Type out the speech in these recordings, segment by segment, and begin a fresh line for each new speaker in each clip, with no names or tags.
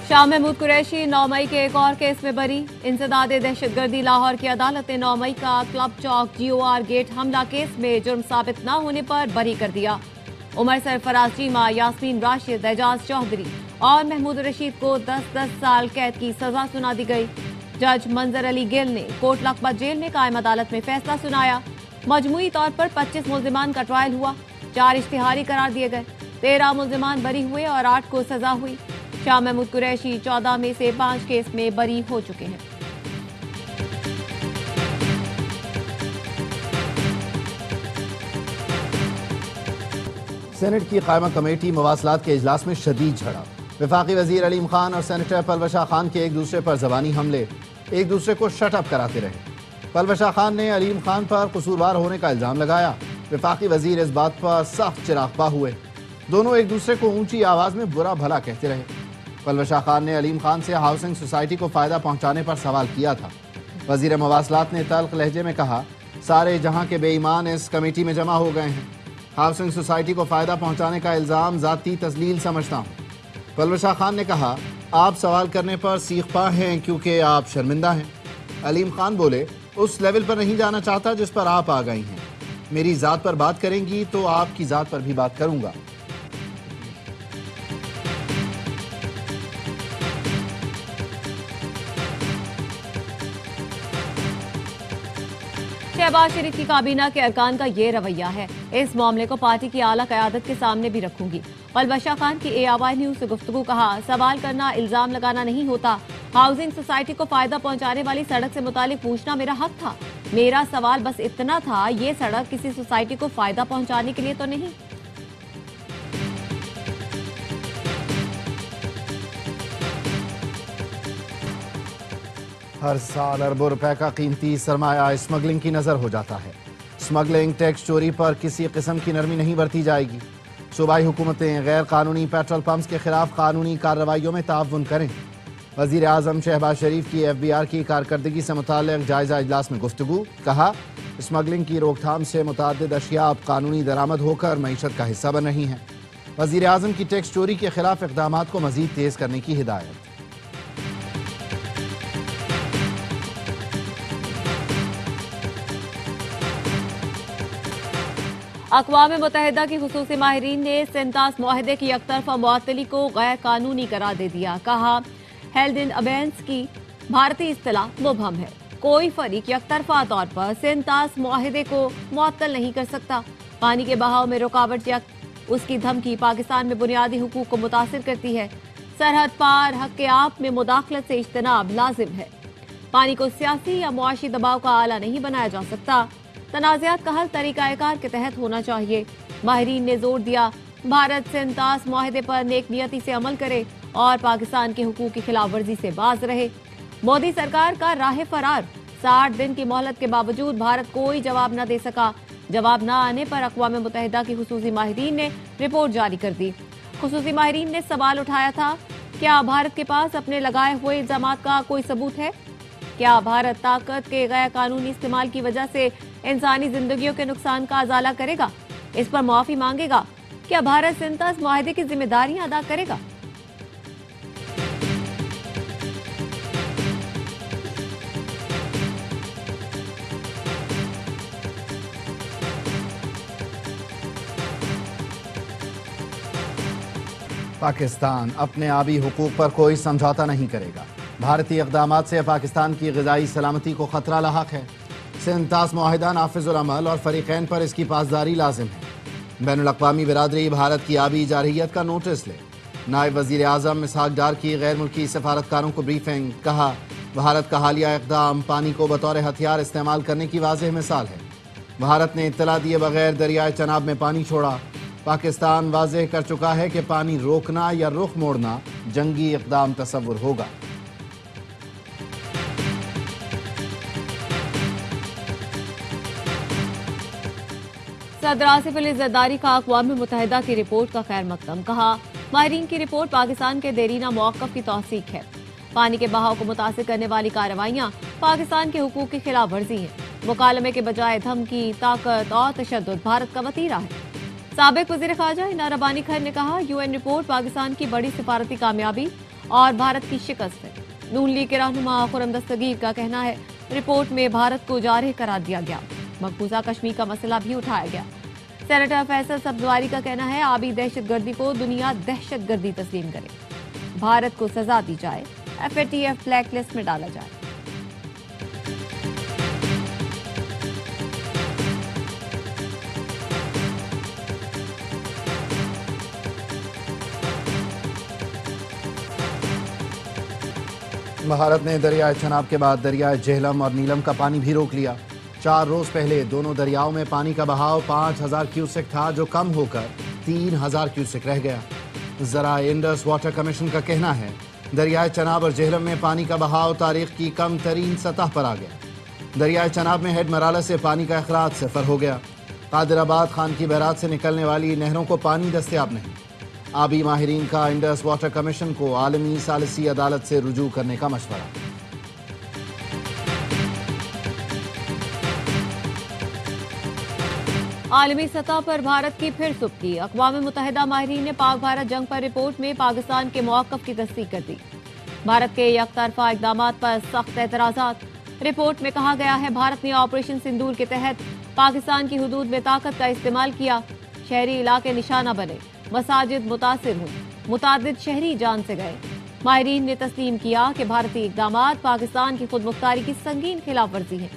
शाह महमूद कुरैशी 9 मई के एक और केस में बरी। इंसदाद दहशतगर्दी लाहौर की अदालत ने 9 मई का क्लब चौक GOR गेट हमला केस में जुर्म साबित न होने पर बरी कर दिया। उमर सरफराज चीमा, यास्मीन राशिद, एजाज चौधरी और महमूद रशीद को 10-10 साल कैद की सजा सुना दी गई। जज मंजर अली गिल ने कोट लखपत जेल में कायम अदालत में फैसला सुनाया। मजमूई तौर पर 25 मुल्जिमान का ट्रायल हुआ, 4 इश्तिहारी करार दिए गए, 13 मुल्जिमान बरी हुए और 8 को सजा हुई। शाह महमूद कुरैशी 14 में से 5 केस में बरी हो चुके हैं।
सेनेट की कायमा कमेटी मवासलात के इजलास में शदीद झड़प। वफाकी वजीर अलीम खान और सेनेटर पलवशा खान के एक दूसरे पर जबानी हमले, एक दूसरे को शट अप कराते रहे। पलवशा खान ने अलीम खान पर कसूरवार होने का इल्जाम लगाया। वफाकी वजीर इस बात पर सख्त चिरागपा हुए। दोनों एक दूसरे को ऊंची आवाज में बुरा भला कहते रहे। पलवशा खान ने अलीम खान से हाउसिंग सोसाइटी को फायदा पहुंचाने पर सवाल किया था। वजीर मवासलात ने तल्ख लहजे में कहा, सारे जहां के बेईमान इस कमेटी में जमा हो गए हैं। हाउसिंग सोसाइटी को फायदा पहुंचाने का इल्जाम जाती तस्लील समझता हूं। पलवशा खान ने कहा, आप सवाल करने पर सीखपा हैं क्योंकि आप शर्मिंदा हैं। अलीम खान बोले, उस लेवल पर नहीं जाना चाहता जिस पर आप आ गई हैं। मेरी जात पर बात करेंगी तो आपकी जात पर भी बात करूंगा।
शहबाज शरीफ की काबीना के अरकान का ये रवैया है। इस मामले को पार्टी की आला क़यादत के सामने भी रखूंगी। पलवशा खान की ARY न्यूज से गुफ्तगू। कहा, सवाल करना इल्जाम लगाना नहीं होता। हाउसिंग सोसाइटी को फायदा पहुंचाने वाली सड़क से मुतालिक पूछना मेरा हक था। मेरा सवाल बस इतना था, ये सड़क किसी सोसाइटी को फायदा पहुंचाने के लिए तो नहीं।
हर साल अरबों रुपए का कीमती सरमाया स्मगलिंग की नजर हो जाता है। स्मगलिंग टैक्स चोरी पर किसी किस्म की नरमी नहीं बरती जाएगी। सूबाई हुकूमतें गैर कानूनी पेट्रोल पंप्स के खिलाफ कानूनी कार्रवाइयों में ताउन करें। वजीर आजम शहबाज शरीफ की FBR की कारकर्दगी से मुताल्लिक जायजा इजलास में गुफ्तगू। कहा, स्मगलिंग की रोकथाम से मुतअद्दिद अशिया अब कानूनी दरामद होकर मईशत का हिस्सा बन रही हैं। वजीर आजम की टैक्स चोरी के खिलाफ इक़दामात को मजीद तेज करने की हिदायत।
अक़वाम मुत्तहिदा की खुसूसी माहिरीन ने सेंतास मुआहदे की यकतरफा मुअत्तली को गैर कानूनी करार दे दिया। कहा, हेल्ड इन अबेंस की भारतीय इस्तिलाह मुबहम है। कोई फरीक यकतरफा तौर पर सेंतास मुआहदे को मुअत्तल नहीं कर सकता। पानी के बहाव में रुकावट या उसकी धमकी पाकिस्तान में बुनियादी हुकूक को मुतासिर करती है। सरहद पार हक़ आप में मुदाखलत से इज्तनाब लाजिम है। पानी को सियासी या मुआशी दबाव का आला नहीं बनाया जा सकता। तनाज़ात का हल तरीक़ाकार के तहत होना चाहिए। माहिरीन ने जोर दिया, भारत सेंतास मुआहदे पर नेक नियति से अमल करे और पाकिस्तान के हुकूक की खिलाफ वर्जी से बाज रहे। मोदी सरकार का राह फरार। 60 दिन की मोहलत के बावजूद भारत कोई जवाब न दे सका। जवाब न आने पर अक़वाम मुत्तहिदा की खुसूसी माहिरीन ने रिपोर्ट जारी कर दी। खुसूसी माहिरीन ने सवाल उठाया था, क्या भारत के पास अपने लगाए हुए इल्जामात का कोई सबूत है? क्या भारत ताकत के गैर कानूनी इस्तेमाल की वजह से इंसानी जिंदगियों के नुकसान का अजाला करेगा? इस पर माफी मांगेगा? क्या भारत सेंतास मुआहदे की जिम्मेदारियां अदा करेगा?
पाकिस्तान अपने आबी हुकूक पर कोई समझौता नहीं करेगा। भारतीय इक़दामात से पाकिस्तान की ग़िज़ाई सलामती को खतरा लाहक है। सेंतास मुआहिदा नाफिज़ुल अमल और फ़रीक़ैन पर इसकी पासदारी लाजिम है। बैनुल अक़वामी बिरादरी भारत की आबी जारहियत का नोटिस ले। नायब वज़ीर आज़म इसहाक़ डार की गैर मुल्की सफारतकारों को ब्रीफिंग। कहा, भारत का हालिया इक़दाम पानी को बतौर हथियार इस्तेमाल करने की वाज़ेह मिसाल है। भारत ने इत्तला दिए बगैर दरियाए चनाब में पानी छोड़ा। पाकिस्तान वाज़ेह कर चुका है कि पानी रोकना या रुख मोड़ना जंगी इक़दाम तसव्वुर होगा।
सदर आसिफ अली ज़रदारी का अक़वाम मुत्तहिदा की रिपोर्ट का खैर मकदम। कहा, माहिरीन की रिपोर्ट पाकिस्तान के देरीना मौक़िफ़ की तौसीक है। पानी के बहाव को मुतासिर करने वाली कार्रवाइयाँ पाकिस्तान के हुकूक की खिलाफ वर्जी हैं। मुकालमे के बजाय धमकी, ताकत और तशद्दुद भारत का वतीरा है। साबिक वज़ीर ख़ारजा इनार रब्बानी खैर ने कहा, यूएन रिपोर्ट पाकिस्तान की बड़ी सिफारती कामयाबी और भारत की शिकस्त है। नून लीग के रहनुमा खुर्रम दस्तगीर का कहना है, रिपोर्ट में भारत को जारह करार दिया गया। मकबूजा कश्मीर का मसला भी उठाया गया। सेनेटर फैसल सब्जवारी का कहना है, आबी दहशतगर्दी को दुनिया दहशतगर्दी तस्लीम करे, भारत को सजा दी जाए, FATF ब्लैक लिस्ट में डाला जाए।
भारत ने दरियाए चनाब के बाद दरियाए जेहलम और नीलम का पानी भी रोक लिया। 4 रोज पहले दोनों दरियाओं में पानी का बहाव 5000 क्यूसेक था, जो कम होकर 3000 क्यूसेक रह गया। जरा इंडस वाटर कमीशन का कहना है, दरियाए चनाब और जेहलम में पानी का बहाव तारीख की कम तरीन सतह पर आ गया। दरियाए चनाब में हेड मराला से पानी का अखराज सिफर हो गया। कादिराबाद खान की बैराज से निकलने वाली नहरों को पानी दस्तयाब नहीं। आबी माहिरीन का इंडस वाटर कमीशन को आलमी सालिसी अदालत से रुजू करने का मशवरा।
आलमी सतह पर भारत की फिर सुबकी। अक़वाम मुत्तहिदा माहिरीन ने पाक भारत जंग पर रिपोर्ट में पाकिस्तान के मौक़िफ़ की तस्दीक कर दी। भारत के यकतरफा इक़दामात पर सख्त एतराज़ात। रिपोर्ट में कहा गया है, भारत ने ऑपरेशन सिंदूर के तहत पाकिस्तान की हुदूद में ताकत का इस्तेमाल किया। शहरी इलाके निशाना बने, मसाजिद मुतासिर हुई, मुतादिद शहरी जान से गए। माहिरीन ने तस्लीम किया कि भारतीय इक़दामात पाकिस्तान की खुद मुख्तारी की संगीन खिलाफ वर्जी है।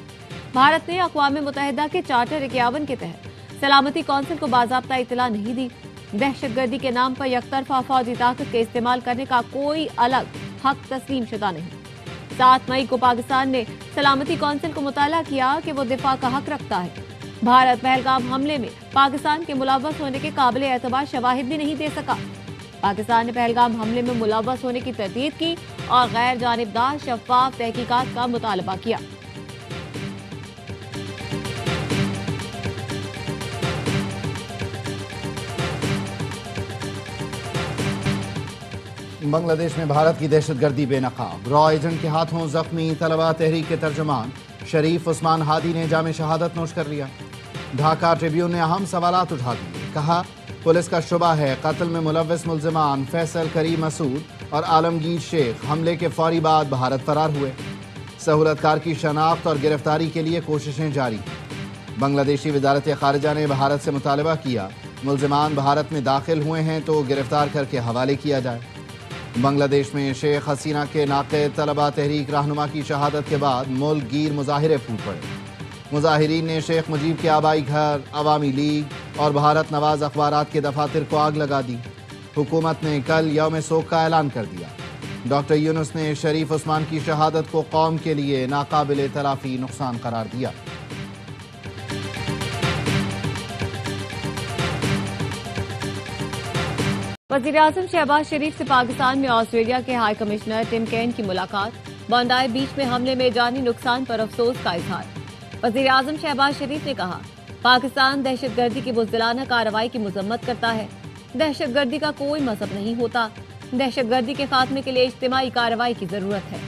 भारत ने अक़वाम मुत्तहिदा के चार्टर 51 के तहत सलामती कौंसिल को बाज़ाब्ता इत्तला नहीं दी। दहशतगर्दी के नाम पर यकतरफा फौजी ताकत के इस्तेमाल करने का कोई अलग हक तस्लीम शुदा नहीं। 7 मई को पाकिस्तान ने सलामती कौंसिल को मुताला किया कि वो दिफा का हक रखता है। भारत पहलगाम हमले में पाकिस्तान के मुलव्वस होने के काबिल एतबार शवाहिद भी नहीं दे सका। पाकिस्तान ने पहलगाम हमले में मुलव्वस होने की तरदीद की और गैर जानिबदार शफाफ तहकीकात का मुतालबा किया।
बांग्लादेश में भारत की दहशतगर्दी बेनकाब। रॉ एजेंट के हाथों जख्मी तलबा तहरीक के तर्जमान शरीफ उस्मान हादी ने जाम शहादत नोश कर लिया। ढाका ट्रिब्यून ने अहम सवालात उठा दिए। कहा, पुलिस का शुबा है कत्ल में मुलव्वस मुल्जिमान फैसल करीम मसूद और आलमगीर शेख हमले के फौरी बाद भारत फरार हुए। सहूलतकार की शनाख्त और गिरफ्तारी के लिए कोशिशें जारी हैं। बांग्लादेशी वजारत खारिजा ने भारत से मुतालबा किया, मुल्जिमान भारत में दाखिल हुए हैं तो गिरफ्तार करके हवाले किया जाए। बांग्लादेश में शेख हसीना के नाक़िद तलबा तहरीक रहनुमा की शहादत के बाद मुल्क गीर मुजाहिरे फूट पड़े। मुजाहिरीन ने शेख मुजीब के आबाई घर, अवामी लीग और भारत नवाज अखबारात के दफातर को आग लगा दी। हुकूमत ने कल यौम सोग का ऐलान कर दिया। डॉक्टर यूनुस ने शरीफ उस्मान की शहादत को कौम के लिए नाकाबिल तलाफी नुकसान करार दिया।
वज़ीर-ए-आज़म शहबाज शरीफ से पाकिस्तान में ऑस्ट्रेलिया के हाई कमिश्नर टिम केन की मुलाकात। बॉन्डाई बीच में हमले में जानी नुकसान पर अफसोस का इजहार। वज़ीर-ए-आज़म शहबाज शरीफ ने कहा, पाकिस्तान दहशतगर्दी की बुज़दिलाना कार्रवाई की मज़म्मत करता है। दहशतगर्दी का कोई मजहब नहीं होता। दहशतगर्दी के खात्मे के लिए इज्तिमाई कार्रवाई की जरूरत है।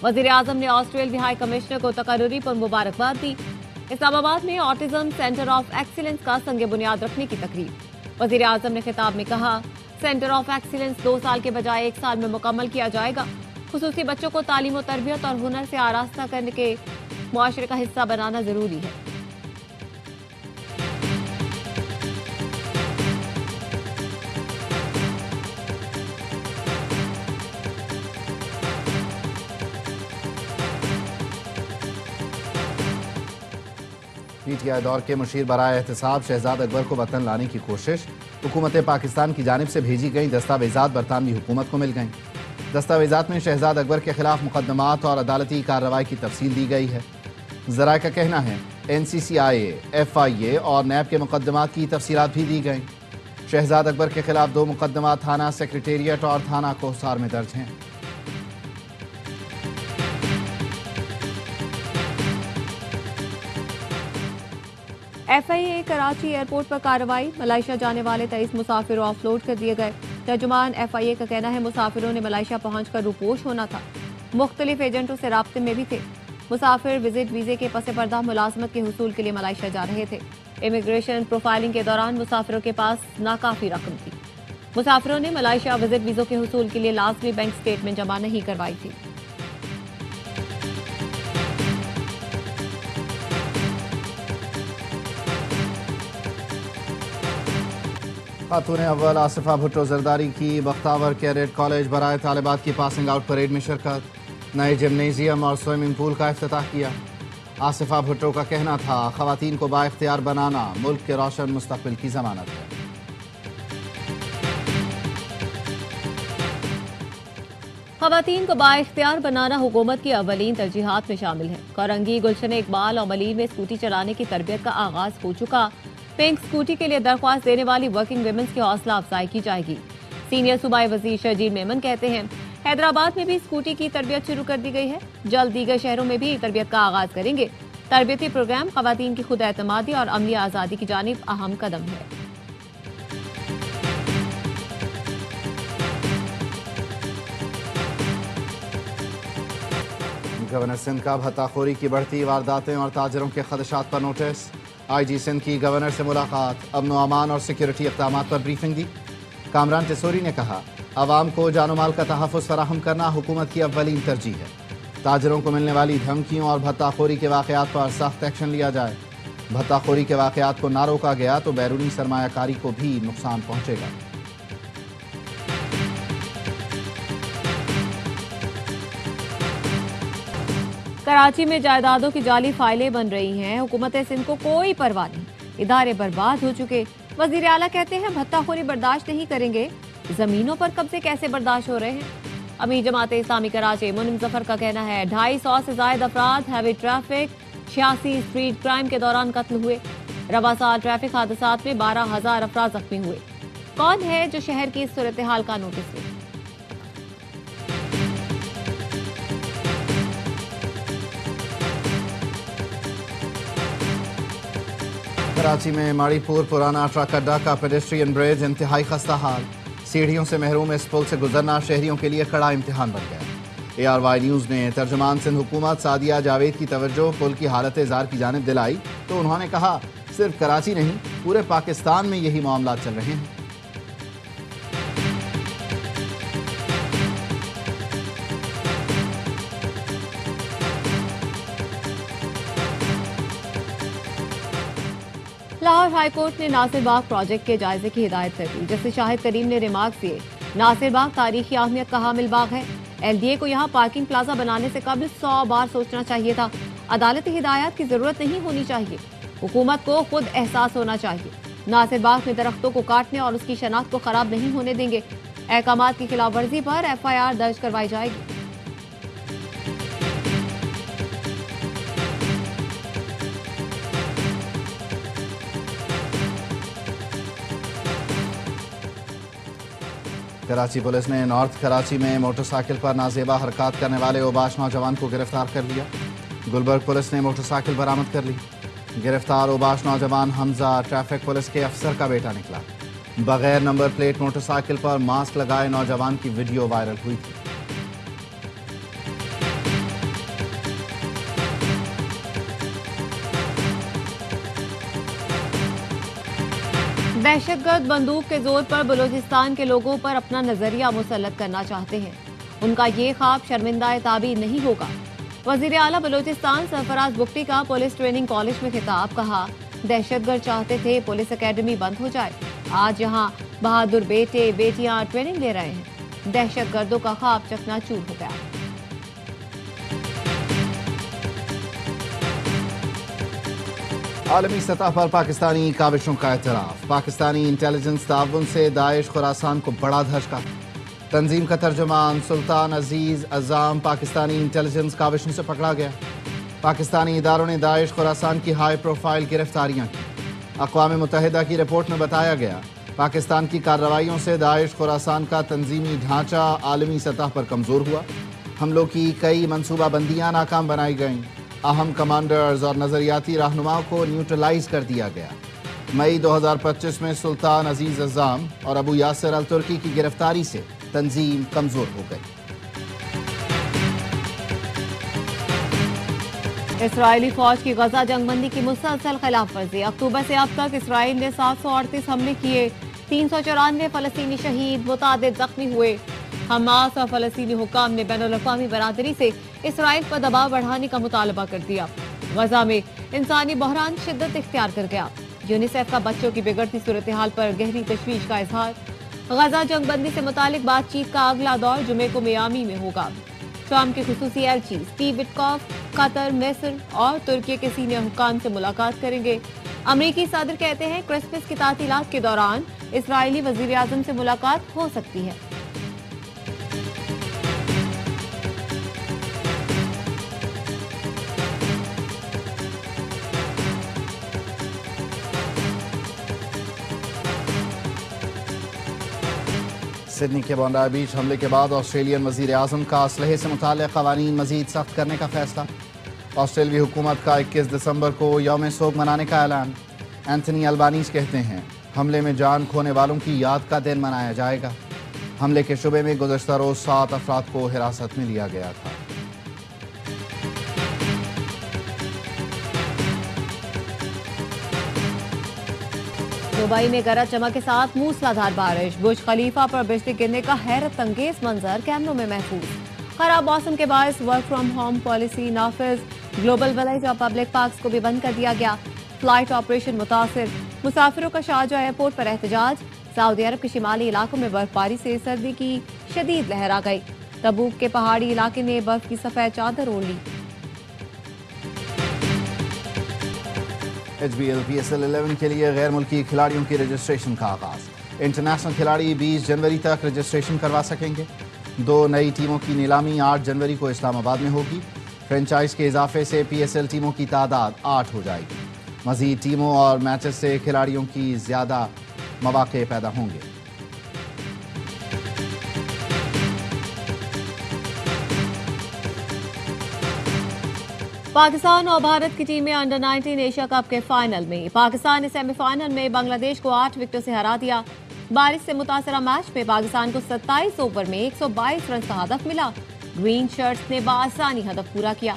वज़ीर-ए-आज़म ने ऑस्ट्रेलियाई हाई कमिश्नर को तकर्रुरी पर मुबारकबाद दी। इस्लामाबाद में ऑटिज्म सेंटर ऑफ एक्सीलेंस का संग बुनियाद रखने की तकरीब। वज़ीर-ए-आज़म ने खिताब में कहा, सेंटर ऑफ एक्सीलेंस 2 साल के बजाय 1 साल में मुकम्मल किया जाएगा। खुसूसी बच्चों को तालीम और तरबियत और हुनर से आरास्ता करने के मुआशरे का हिस्सा बनाना जरूरी है।
पीटीआई दौर के मुशीर बराए एहतसाब शहजाद अकबर को वतन लाने की कोशिश। हुकूमत पाकिस्तान की जानिब से भेजी गई दस्तावेजात बरतानवी हुकूमत को मिल गईं। दस्तावेजात में शहजाद अकबर के खिलाफ मुकदमात और अदालती कार्रवाई की तफसील दी गई है। ज़राए का कहना है, NCCIA, FIA और नैब के मुकदमात की तफसीलात भी दी गईं। शहजाद अकबर के खिलाफ 2 मुकदमात थाना सेक्रेटेरिएट और थाना कोहसार में दर्ज हैं।
FIA कराची एयरपोर्ट पर कार्रवाई। मलाइशिया जाने वाले 23 मुसाफिर ऑफलोड कर दिए गए। तर्जुमान FIA का कहना है, मुसाफिरों ने मलाइशिया पहुंचकर रूपोश होना था। मुख्तलिफ एजेंटों से राब्ते में भी थे। मुसाफिर विजिट वीजे के पसे पर्दा मुलाजमत के हुसूल के लिए मलाइशिया जा रहे थे। इमिग्रेशन प्रोफाइलिंग के दौरान मुसाफिरों के पास नाकाफी रकम थी। मुसाफिरों ने मलेशिया विजिट वीजों के हुसूल के लिए लाजमी बैंक स्टेटमेंट जमा नहीं करवाई थी।
खातून अव्वल आसिफा भुट्टो जरदारी की बख्तावर कैडेट कॉलेज बराए तालिबात की पासिंग आउट परेड में शिरकत, नए जिम्नेजियम और स्विमिंग पूल का इफ्तिताह किया। आसिफा भुट्टो का कहना था, खवातीन को बाइख्तियार बनाना मुल्क के रोशन मुस्तकबिल की जमानत है।
खवातीन को बाइख्तियार बनाना हुकूमत की अव्वलीन तरजीहात में शामिल है। कोरंगी, गुलशन इकबाल और मलीर में स्कूटी चलाने की तरबियत का आगाज हो चुका। पिंक स्कूटी के लिए दरख्वास्त देने वाली वर्किंग विमेंस की हौसला अफजाई की जाएगी। सीनियर सूबाई वजीर शजीर मेमन कहते हैं, हैदराबाद में भी स्कूटी की तरबियत शुरू कर दी गई है। जल्द दीगर शहरों में भी तरबियत का आगाज करेंगे। तरबियती प्रोग्राम खवातीन की खुद एतमादी और अमली आज़ादी की जानिब अहम कदम है।
गवर्नर सिंध का भत्ताखोरी की बढ़ती वारदातें और ताजरों के खदशात पर नोटिस। IG सिंध की गवर्नर से मुलाकात, अमन अमान और सिक्योरिटी इक़दामात पर ब्रीफिंग दी। कामरान टिसोरी ने कहा, अवाम को जानो माल का तहफ़्फ़ुज़ फराहम करना हुकूमत की अव्वलीन तरजीह है। ताजरों को मिलने वाली धमकियों और भत्ताखोरी के वाक़यात पर सख्त एक्शन लिया जाए। भत्ताखोरी के वाक़यात को ना रोका गया तो बैरूनी सरमायाकारी को भी नुकसान पहुँचेगा।
कराची में जायदादों की जाली फाइलें बन रही हैं। हुकूमत सिंध को कोई परवाह नहीं, इदारे बर्बाद हो चुके। वजीर आला कहते हैं, भत्ताखोरी बर्दाश्त नहीं करेंगे। जमीनों पर कब्जे कैसे बर्दाश्त हो रहे हैं। अमीर जमात इस्लामी कराची मुनिम जफर का कहना है, 250 से ज्यादा अफराद हैवी ट्रैफिक 86 स्ट्रीट क्राइम के दौरान कत्ल हुए। रवा साल ट्रैफिक हादसात में 12,000 अफराद जख्मी हुए। कौन है जो शहर की इस सूरत हाल का नोटिस ले?
कराची में माड़ीपुर पुराना ट्रक अड्डा का पेडेस्ट्रियन ब्रिज इंतहाई खस्ता हाल। सीढ़ियों से महरूम इस पुल से गुजरना शहरियों के लिए कड़ा इम्तिहान बन गया। ARY न्यूज़ ने तर्जुमान सिंध हुकूमत सादिया जावेद की तवज्जो पुल की हालत ज़ार की जानिब दिलाई तो उन्होंने कहा, सिर्फ कराची नहीं पूरे पाकिस्तान में यही मामला चल रहे हैं।
लाहौर हाईकोर्ट ने नासिर बाग प्रोजेक्ट के जायजे की हिदायत कर दी। जस्टिस शाहिद करीम ने रिमार्क दिए, नासिर बाग तारीखी अहमियत का हामिल बाग है। LDA को यहाँ पार्किंग प्लाजा बनाने से कबल 100 बार सोचना चाहिए था। अदालती हिदायत की जरूरत नहीं होनी चाहिए। हुकूमत को खुद एहसास होना चाहिए। नासिर बाग में दरख्तों को काटने और उसकी शनाख्त को खराब नहीं होने देंगे। अहकामात की खिलाफ वर्जी पर FIR दर्ज करवाई जाएगी।
कराची पुलिस ने नॉर्थ कराची में मोटरसाइकिल पर नाजेबा हरकत करने वाले ओबाश नौजवान को गिरफ्तार कर लिया। गुलबर्ग पुलिस ने मोटरसाइकिल बरामद कर ली। गिरफ्तार ओबाश नौजवान हमजा ट्रैफिक पुलिस के अफसर का बेटा निकला। बगैर नंबर प्लेट मोटरसाइकिल पर मास्क लगाए नौजवान की वीडियो वायरल हुई थी।
दहशतगर्द बंदूक के जोर पर बलूचिस्तान के लोगों पर अपना नजरिया मुसल्लत करना चाहते हैं। उनका ये ख्वाब शर्मिंदा ताबीर नहीं होगा। वजीर आला बलूचिस्तान सरफराज बुख्ती का पुलिस ट्रेनिंग कॉलेज में खिताब, कहा, दहशतगर्द चाहते थे पुलिस एकेडमी बंद हो जाए। आज यहाँ बहादुर बेटे बेटियां ट्रेनिंग ले रहे हैं। दहशतगर्दों का ख्वाब चकनाचूर हो गया।
आलमी सतह पर पाकिस्तानी काविशों का एतराफ। पाकिस्तानी इंटेलिजेंस ताउन से दाइश खुरासान को बड़ा धचका। तंजीम का तर्जुमान सुल्तान अजीज अजाम पाकिस्तानी इंटेलिजेंस काविशों से पकड़ा गया। पाकिस्तानी इदारों ने दाइश खुरासान की हाई प्रोफाइल गिरफ्तारियां की। अक़वाम मुत्तहिदा की रिपोर्ट में बताया गया, पाकिस्तान की कार्रवाइयों से दाइश खुरासान का तंजीमी ढांचा आलमी सतह पर कमज़ोर हुआ। हमलों की कई मनसूबाबंदियाँ नाकाम बनाई गईं। अहम कमांडर्स और नज़रियाती रहनुमाओं को न्यूट्रलाइज कर दिया गया। मई 2025 में सुल्तान अजीज अज़ाम और अबू यासिर अल तुर्की की गिरफ्तारी से तंजीम कमज़ोर हो गई।
اسرائیلی فوج کی غزہ جنگ بندی کی مسلسل خلاف ورزی، اکتوبر سے اب تک اسرائیل نے 738 حملے کیے، 394 فلسطینی شہید، متعدد زخمی ہوئے۔ حماس اور فلسطینی حکام نے بین الاقوامی برادری سے اسرائیل پر دباؤ بڑھانے کا مطالبہ کر دیا۔ غزہ میں انسانی بحران شدت اختیار کر گیا، یونیسیف کا بچوں کی بگڑتی صورتحال پر گہری تشویش کا اظہار۔ غزہ جنگ بندی سے متعلق بات چیت کا اگلا دور جمعے کو میامی میں ہوگا۔ شام کے خصوصی ایلچی اسٹیو وٹکوف قطر، مصر اور ترکی کے سینئر حکام سے ملاقات کریں گے۔ امریکی صدر کہتے ہیں کرسمس کی تعطیلات کے دوران اسرائیلی وزیر اعظم سے ملاقات ہو سکتی ہے۔
سڈنی کے بونڈا بیچ حملے کے بعد آسٹریلین وزیر اعظم کا اسلحے سے متعلق قوانین مزید سخت کرنے کا فیصلہ۔ آسٹریلوی حکومت کا 21 دسمبر کو یوم سوگ منانے کا اعلان۔ اینتھنی البانیز کہتے ہیں حملے میں جان کھونے والوں کی یاد کا دن منایا جائے گا۔ حملے کے شبے میں گزشتہ روز 7 افراد کو حراست میں لیا گیا تھا۔
دبئی میں گرج چمک کے ساتھ موسلادھار بارش، برج خلیفہ پر بجلی گرنے کا حیرت انگیز منظر کیمروں میں محفوظ۔ خراب موسم کے باعث ورک فرام ہوم پالیسی نافذ، گلوبل ولیج اور پبلک پارکس کو بھی بند کر دیا گیا۔ فلائٹ آپریشن متاثر، مسافروں کا شارجہ ایئرپورٹ پر احتجاج۔ سعودی عرب کے شمالی علاقوں میں برف باری سے سردی کی شدید لہر آ گئی، تبوک کے پہاڑی علاقے نے برف کی سفید چادر اوڑھ لی۔
H B L P S L 11 کے لیے غیر ملکی کھلاڑیوں کی رجسٹریشن کا آغاز۔ انٹرنیشنل کھلاڑی 20 جنوری تک رجسٹریشن کروا سکیں گے۔ 2 نئی ٹیموں کی نیلامی 8 جنوری کو اسلام آباد میں ہوگی۔ فرنچائز کے اضافے سے پی ایس ایل ٹیموں کی تعداد 8 ہو جائے گی۔ مزید ٹیموں اور میچز سے کھلاڑیوں کی زیادہ مواقع پیدا ہوں گے۔
پاکستان اور بھارت کی ٹیمیں انڈر 19 ایشیا کپ کے فائنل میں۔ پاکستان نے سیمی فائنل میں بنگلہ دیش کو 8 وکٹوں سے ہرا دیا۔ بارش سے متاثرہ میچ میں پاکستان کو 27 اوور میں 122 رنز کا ہدف ملا۔ گرین شرٹس نے بآسانی ہدف پورا کیا۔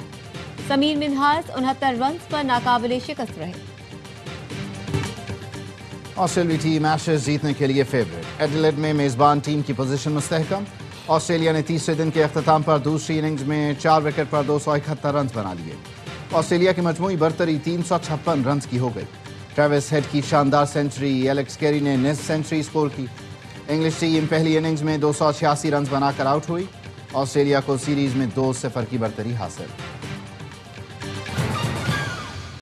سمیر منہاس 69 رنز پر ناقابل شکست رہے۔
آسٹریلوی ٹیم ایشز جیتنے کے لیے فیورٹ۔ ایڈیلیڈ میں میزبان ٹیم کی پوزیشن مستحکم۔ آسٹریلیا نے تیسرے دن کے اختتام پر دوسری اننگز میں 4 وکٹ پر 271 رنز بنا لیے۔ آسٹریلیا کی مجموعی برتری 356 رنز کی ہو گئی۔ ٹریوس ہیڈ کی شاندار سنچری، ایلیکس کیری نے نصف سنچری سکور کی۔ انگلش ٹیم پہلی اننگز میں 286 رنز بنا کر آؤٹ ہوئی۔ آسٹریلیا کو سیریز میں 2-0 کی برتری حاصل۔